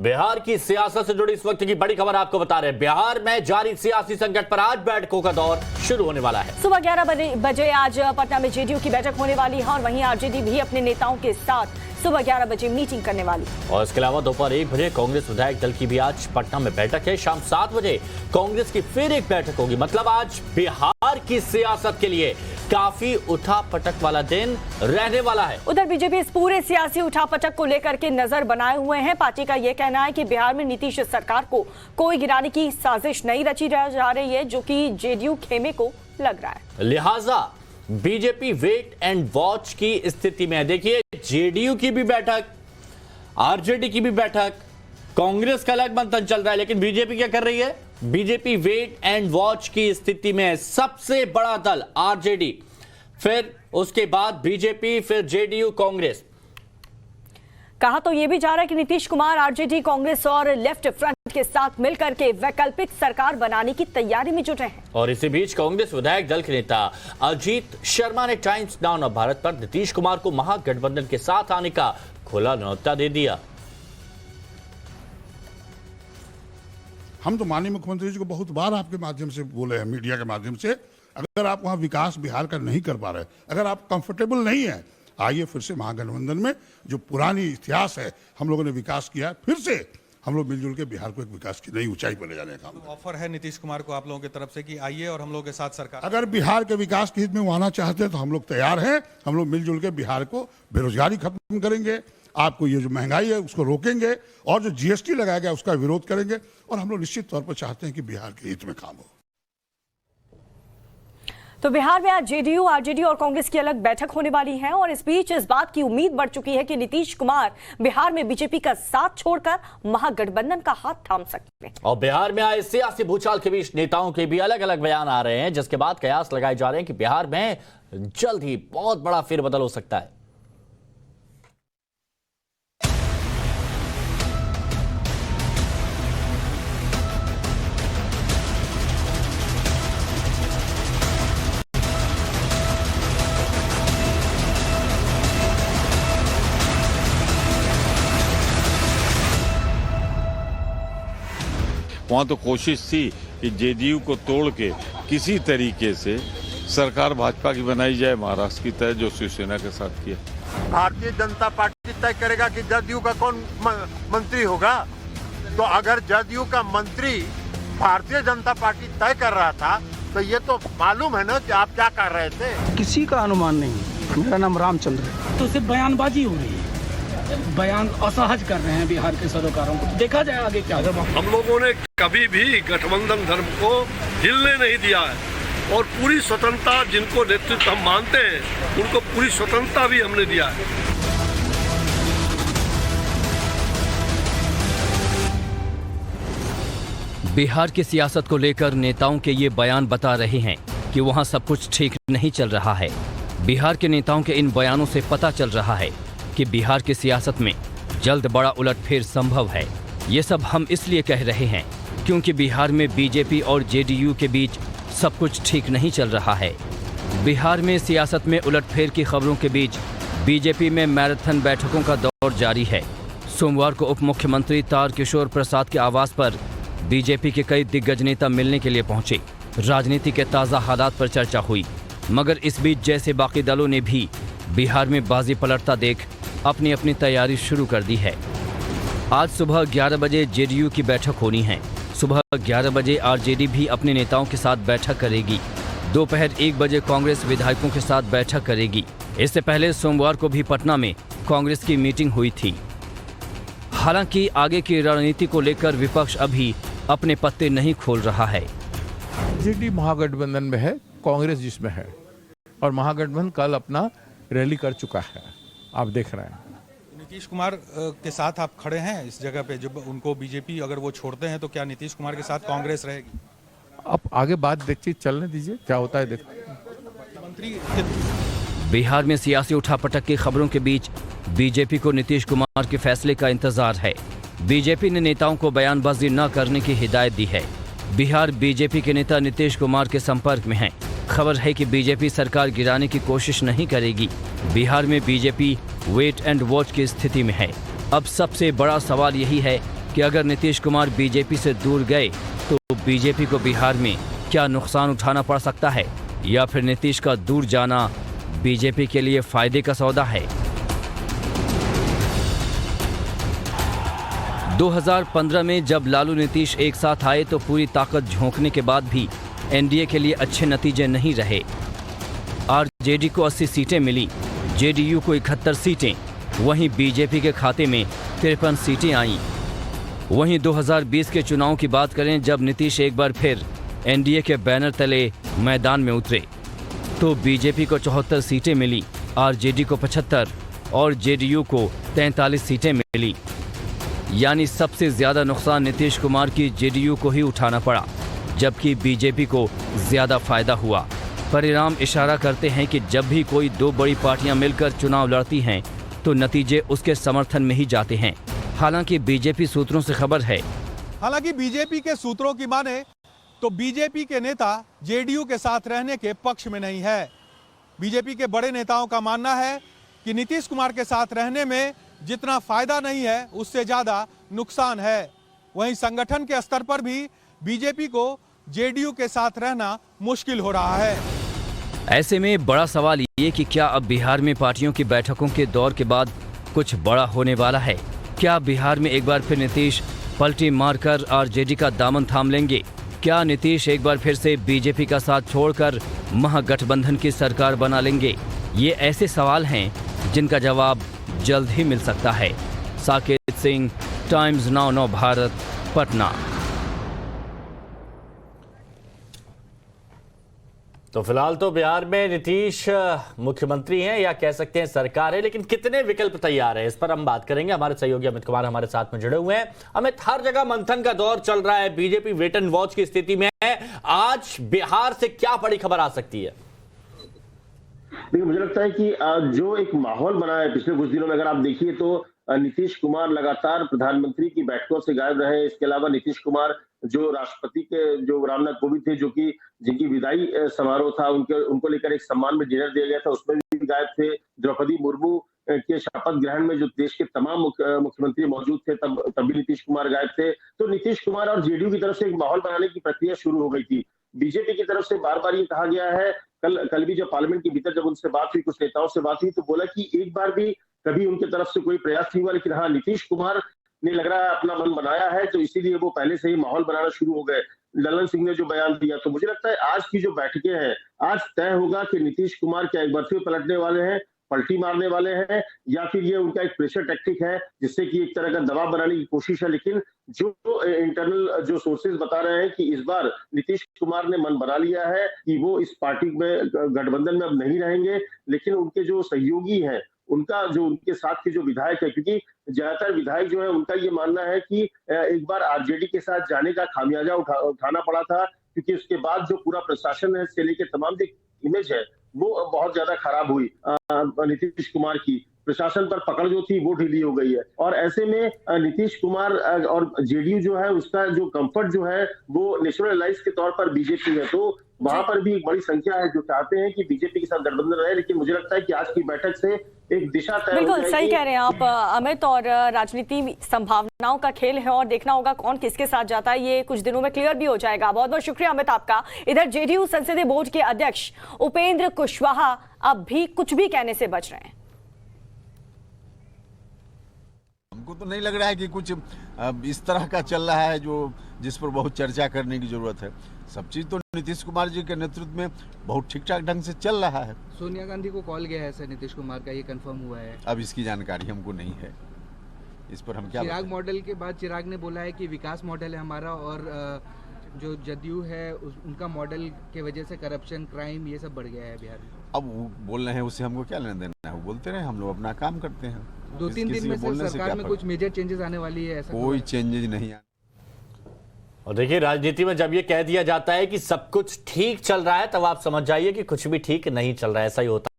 बिहार की सियासत से जुड़ी इस वक्त की बड़ी खबर आपको बता रहे हैं। बिहार में जारी सियासी संकट पर आज बैठकों का दौर शुरू होने वाला है। सुबह 11 बजे आज पटना में जेडीयू की बैठक होने वाली है और वहीं आरजेडी भी अपने नेताओं के साथ सुबह 11 बजे मीटिंग करने वाली। और इसके अलावा दोपहर 1 बजे कांग्रेस विधायक दल की भी आज पटना में बैठक है। शाम 7 बजे कांग्रेस की फिर एक बैठक होगी। मतलब आज बिहार की सियासत के लिए काफी उठापटक वाला दिन रहने वाला है। उधर बीजेपी इस पूरे सियासी उठापटक को लेकर के नजर बनाए हुए हैं। पार्टी का यह कहना है कि बिहार में नीतीश सरकार को कोई गिराने की साजिश नहीं रची जा रही है, जो कि जेडीयू खेमे को लग रहा है। लिहाजा बीजेपी वेट एंड वॉच की स्थिति में है। देखिए, जेडीयू की भी बैठक, आरजेडी की भी बैठक, कांग्रेस का अलग मंथन चल रहा है, लेकिन बीजेपी क्या कर रही है? बीजेपी वेट एंड वॉच की स्थिति में है। सबसे बड़ा दल आरजेडी, फिर उसके बाद बीजेपी, फिर जेडीयू, कांग्रेस। कहा तो यह भी जा रहा है कि नीतीश कुमार आरजेडी, कांग्रेस और लेफ्ट फ्रंट के साथ मिलकर के वैकल्पिक सरकार बनाने की तैयारी में जुटे हैं। और इसी बीच कांग्रेस विधायक दल के नेता अजीत शर्मा ने टाइम्स नाउ ऑफ भारत पर नीतीश कुमार को महागठबंधन के साथ आने का खुला न्योता दे दिया। हम तो माननीय मुख्यमंत्री जी को बहुत बार आपके माध्यम से बोले हैं, मीडिया के माध्यम से, अगर आप वहां विकास बिहार का नहीं कर पा रहे, अगर आप कंफर्टेबल नहीं है, आइए फिर से महागठबंधन में जो पुरानी इतिहास है, हम लोगों ने विकास किया, फिर से हम लोग मिलजुल के बिहार को एक विकास की नई ऊंचाई पर ले जाने का ऑफर है नीतीश कुमार को आप लोगों की तरफ से कि आइए और हम लोगों के साथ सरकार। अगर बिहार के विकास के हित में वो आना चाहते हैं तो हम लोग तैयार हैं। हम लोग मिलजुल के बिहार को बेरोजगारी खत्म करेंगे, आपको ये जो महंगाई है उसको रोकेंगे, और जो जीएसटी लगाया गया उसका विरोध करेंगे, और हम लोग निश्चित तौर पर चाहते हैं कि बिहार के हित में काम हो। तो बिहार में आज जेडीयू, आरजेडी और कांग्रेस की अलग बैठक होने वाली है और इस बीच इस बात की उम्मीद बढ़ चुकी है कि नीतीश कुमार बिहार में बीजेपी का साथ छोड़कर महागठबंधन का हाथ थाम सकते हैं। और बिहार में आए सियासी भूचाल के बीच नेताओं के भी अलग अलग बयान आ रहे हैं, जिसके बाद कयास लगाए जा रहे हैं कि बिहार में जल्द ही बहुत बड़ा फेरबदल हो सकता है। वहाँ तो कोशिश थी कि जेडीयू को तोड़ के किसी तरीके से सरकार भाजपा की बनाई जाए, महाराष्ट्र की तरह जो शिवसेना के साथ किया। भारतीय जनता पार्टी तय करेगा कि जदयू का कौन मंत्री होगा। तो अगर जदयू का मंत्री भारतीय जनता पार्टी तय कर रहा था तो ये तो मालूम है ना कि आप क्या कर रहे थे। किसी का अनुमान नहीं। मेरा नाम रामचंद्र है। तो सिर्फ बयानबाजी हो रही है, बयान असहज कर रहे हैं बिहार के सरोकारों को। देखा जाए आगे क्या होगा। हम लोगों ने कभी भी गठबंधन धर्म को हिलने नहीं दिया है, और पूरी स्वतंत्रता जिनको नेतृत्व हम मानते हैं उनको पूरी स्वतंत्रता भी हमने दिया है। बिहार की सियासत को लेकर नेताओं के ये बयान बता रहे हैं कि वहां सब कुछ ठीक नहीं चल रहा है। बिहार के नेताओं के इन बयानों से पता चल रहा है कि बिहार की सियासत में जल्द बड़ा उलटफेर संभव है। ये सब हम इसलिए कह रहे हैं क्योंकि बिहार में बीजेपी और जेडीयू के बीच सब कुछ ठीक नहीं चल रहा है। बिहार में सियासत में उलटफेर की खबरों के बीच बीजेपी में मैराथन बैठकों का दौर जारी है। सोमवार को उप मुख्यमंत्री तारकिशोर प्रसाद के आवास पर बीजेपी के कई दिग्गज नेता मिलने के लिए पहुंचे। राजनीति के ताज़ा हालात पर चर्चा हुई, मगर इस बीच जैसे बाकी दलों ने भी बिहार में बाजी पलटता देख अपनी अपनी तैयारी शुरू कर दी है। आज सुबह 11 बजे जेडीयू की बैठक होनी है। सुबह 11 बजे आरजेडी भी अपने नेताओं के साथ बैठक करेगी। दोपहर 1 बजे कांग्रेस विधायकों के साथ बैठक करेगी। इससे पहले सोमवार को भी पटना में कांग्रेस की मीटिंग हुई थी। हालांकि आगे की रणनीति को लेकर विपक्ष अभी अपने पत्ते नहीं खोल रहा है। जेडी महागठबंधन में है, कांग्रेस जिसमें है, और महागठबंधन कल अपना रैली कर चुका है, आप देख रहे हैं। नीतीश कुमार के साथ आप खड़े हैं इस जगह पे, जब उनको बीजेपी अगर वो छोड़ते हैं तो क्या नीतीश कुमार के साथ कांग्रेस रहेगी? अब आगे बात देखिए, चलने दीजिए क्या होता है मुख्यमंत्री। बिहार में सियासी उठापटक की खबरों के बीच बीजेपी को नीतीश कुमार के फैसले का इंतजार है। बीजेपी ने नेताओं को बयानबाजी न करने की हिदायत दी है। बिहार बीजेपी के नेता नीतीश कुमार के संपर्क में हैं। खबर है कि बीजेपी सरकार गिराने की कोशिश नहीं करेगी। बिहार में बीजेपी वेट एंड वॉच की स्थिति में है। अब सबसे बड़ा सवाल यही है कि अगर नीतीश कुमार बीजेपी से दूर गए तो बीजेपी को बिहार में क्या नुकसान उठाना पड़ सकता है, या फिर नीतीश का दूर जाना बीजेपी के लिए फायदे का सौदा है। 2015 में जब लालू नीतीश एक साथ आए तो पूरी ताकत झोंकने के बाद भी एनडीए के लिए अच्छे नतीजे नहीं रहे। आरजेडी को 80 सीटें मिली, जेडीयू को 71 सीटें, वहीं बीजेपी के खाते में 53 सीटें आईं। वहीं 2020 के चुनाव की बात करें, जब नीतीश एक बार फिर एनडीए के बैनर तले मैदान में उतरे तो बीजेपी को 74 सीटें मिली, आरजेडी को 75 और जेडीयू को 43 सीटें मिली। यानी सबसे ज्यादा नुकसान नीतीश कुमार की जेडीयू को ही उठाना पड़ा, जबकि बीजेपी को ज्यादा फायदा हुआ। परिणाम इशारा करते हैं कि जब भी कोई दो बड़ी पार्टियां मिलकर चुनाव लड़ती हैं तो नतीजे उसके समर्थन में ही जाते हैं। हालांकि बीजेपी सूत्रों से खबर है, हालांकि बीजेपी के सूत्रों की माने तो बीजेपी के नेता जेडीयू के साथ रहने के पक्ष में नहीं है। बीजेपी के बड़े नेताओं का मानना है कि नीतीश कुमार के साथ रहने में जितना फायदा नहीं है उससे ज्यादा नुकसान है। वहीं संगठन के स्तर पर भी बीजेपी को जेडीयू के साथ रहना मुश्किल हो रहा है। ऐसे में बड़ा सवाल ये कि क्या अब बिहार में पार्टियों की बैठकों के दौर के बाद कुछ बड़ा होने वाला है? क्या बिहार में एक बार फिर नीतीश पलटी मारकर आरजेडी का दामन थाम लेंगे? क्या नीतीश एक बार फिर से बीजेपी का साथ छोड़कर महागठबंधन की सरकार बना लेंगे? ये ऐसे सवाल हैं जिनका जवाब जल्द ही मिल सकता है। साकेत सिंह, टाइम्स नाउ नौ भारत, पटना। तो फिलहाल तो बिहार में नीतीश मुख्यमंत्री हैं या कह सकते हैं सरकार है, लेकिन कितने विकल्प तैयार है इस पर हम बात करेंगे। हमारे सहयोगी अमित कुमार हमारे साथ में जुड़े हुए हैं। अमित, हर जगह मंथन का दौर चल रहा है, बीजेपी वेट एंड वॉच की स्थिति में है। आज बिहार से क्या बड़ी खबर आ सकती है? देखिए, मुझे लगता है कि जो एक माहौल बना है पिछले कुछ दिनों में, अगर आप देखिए तो नीतीश कुमार लगातार प्रधानमंत्री की बैठकों से गायब रहे। इसके अलावा नीतीश कुमार जो राष्ट्रपति के जो रामनाथ कोविंद थे, जो कि जिनकी विदाई समारोह था, उनको लेकर एक सम्मान में डिनर दिया गया था, उसमें भी गायब थे। द्रौपदी मुर्मू के शपथ ग्रहण में जो देश के तमाम मुख्यमंत्री मौजूद थे, तब भी नीतीश कुमार गायब थे। तो नीतीश कुमार और जेडीयू की तरफ से एक माहौल बनाने की प्रक्रिया शुरू हो गई थी। बीजेपी की तरफ से बार बार ये कहा गया है, कल भी जब पार्लियामेंट के भीतर जब उनसे बात हुई, कुछ नेताओं से बात हुई, तो बोला कि एक बार भी कभी उनके तरफ से कोई प्रयास नहीं हुआ, लेकिन हाँ, नीतीश कुमार ने लग रहा है अपना मन बनाया है, तो इसीलिए वो पहले से ही माहौल बनाना शुरू हो गए। ललन सिंह ने जो बयान दिया, तो मुझे लगता है आज की जो बैठकें हैं, आज तय होगा कि नीतीश कुमार क्या एक बार फिर पलटने वाले हैं, पलटी मारने वाले हैं, या फिर ये उनका एक प्रेशर टैक्टिक है जिससे कि एक तरह का दबाव बनाने की कोशिश है। लेकिन जो इंटरनल जो सोर्सेज बता रहे हैं कि इस बार नीतीश कुमार ने मन बना लिया है कि वो इस पार्टी में गठबंधन में अब नहीं रहेंगे, लेकिन उनके जो सहयोगी हैं, उनका जो उनके साथ के जो विधायक है, क्योंकि ज्यादातर विधायक जो है उनका ये मानना है कि एक बार आरजेडी के साथ जाने का खामियाजा उठाना पड़ा था, क्योंकि उसके बाद जो पूरा प्रशासन है, इससे लेके तमाम जो इमेज है वो बहुत ज्यादा खराब हुई। नीतीश कुमार की प्रशासन पर पकड़ जो थी वो ढीली हो गई है, और ऐसे में नीतीश कुमार और जेडीयू जो है उसका जो कंफर्ट जो है वो नेशनलाइज के तौर पर बीजेपी है। तो वहां पर भी एक बड़ी संख्या है जो चाहते हैं कि बीजेपी के साथ गठबंधन रहे, लेकिन मुझे लगता है कि आज की बैठक से एक दिशा तय हो जाएगी। बिल्कुल सही कह रहे हैं आप अमित, और राजनीति संभावनाओं का खेल है और देखना होगा कौन किसके साथ जाता है, ये कुछ दिनों में क्लियर भी हो जाएगा। बहुत बहुत शुक्रिया अमित आपका। इधर जेडीयू संसदीय बोर्ड के अध्यक्ष उपेंद्र कुशवाहा अब भी कुछ भी कहने से बच रहे हैं। हमको तो नहीं लग रहा है कि कुछ इस तरह का चल रहा है जो जिस पर बहुत चर्चा करने की जरूरत है। सब चीज तो नीतीश कुमार जी के नेतृत्व में बहुत ठीक ठाक ढंग से चल रहा है। सोनिया गांधी को कॉल गया है सर नीतीश कुमार का, ये कंफर्म हुआ है? अब इसकी जानकारी हमको नहीं है, इस पर हम क्या। चिराग मॉडल के बाद चिराग ने बोला है कि विकास मॉडल है हमारा, और जो जदयू है उनका मॉडल के वजह से करप्शन, क्राइम ये सब बढ़ गया है बिहार में। अब वो बोल रहे हैं, उससे हमको क्या लेना देना है, वो बोलते रहे, हम लोग अपना काम करते हैं। 2-3 दिन में सरकार में कुछ मेजर चेंजेस आने वाली है, ऐसा कोई चेंजेस नहीं आने। और देखिए, राजनीति में जब ये कह दिया जाता है कि सब कुछ ठीक चल रहा है, तब आप समझ जाइए कि कुछ भी ठीक नहीं चल रहा है, ऐसा ही होता है।